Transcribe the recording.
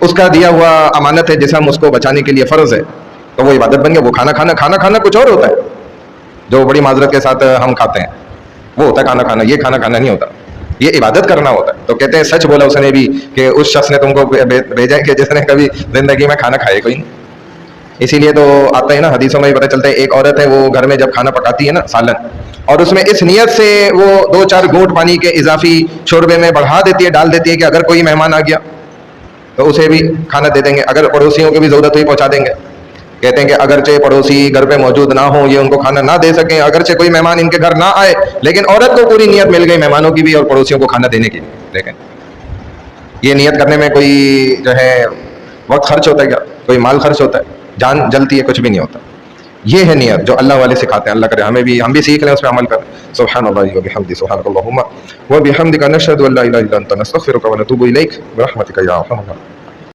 اس کا دیا ہوا امانت ہے جسے ہم اس کو بچانے کے لیے فرض ہے، تو وہ عبادت بن گیا۔ وہ کھانا کچھ اور ہوتا ہے جو بڑی معذرت کے ساتھ ہم کھاتے ہیں، وہ ہوتا ہے کھانا، یہ کھانا نہیں ہوتا، یہ عبادت کرنا ہوتا ہے۔ تو کہتے ہیں سچ بولا اس نے بھی کہ اس شخص نے تم کو بھیجا ہے کہ جس نے کبھی زندگی میں کھانا کھائے کوئی نہیں۔ اسی لیے تو آتا ہے نا حدیثوں میں بھی پتہ چلتا ہے، ایک عورت ہے وہ گھر میں جب کھانا پکاتی ہے نا سالن، اور اس میں اس نیت سے وہ 2-4 گھونٹ پانی کے اضافی شوربے میں بڑھا دیتی ہے، ڈال دیتی ہے کہ اگر کوئی مہمان آ گیا تو اسے بھی کھانا دے دیں گے، اگر پڑوسیوں کو بھی ضرورت ہوئی پہنچا دیں گے۔ کہتے ہیں کہ اگرچہ پڑوسی گھر پہ موجود نہ ہوں، یہ ان کو کھانا نہ دے سکیں، اگرچہ کوئی مہمان ان کے گھر نہ آئے، لیکن عورت کو پوری نیت مل گئی مہمانوں کی بھی اور پڑوسیوں کو کھانا دینے کی۔ لیکن یہ نیت کرنے میں کوئی جو ہے وقت خرچ ہوتا ہے کیا؟ کوئی مال خرچ ہوتا ہے؟ جان جلتی ہے؟ کچھ بھی نہیں ہوتا۔ یہ ہے نیت جو اللہ والے سکھاتے ہیں۔ اللہ کرے ہم بھی سیکھ لیں، اس پہ عمل کریں۔ سبحان اللہ وبحمدہ، سبحانک اللہم وبحمدک، نشہد ان لا الہ الا انت، نستغفرک ونتوب الیک برحمتک یا ارحم الراحمین۔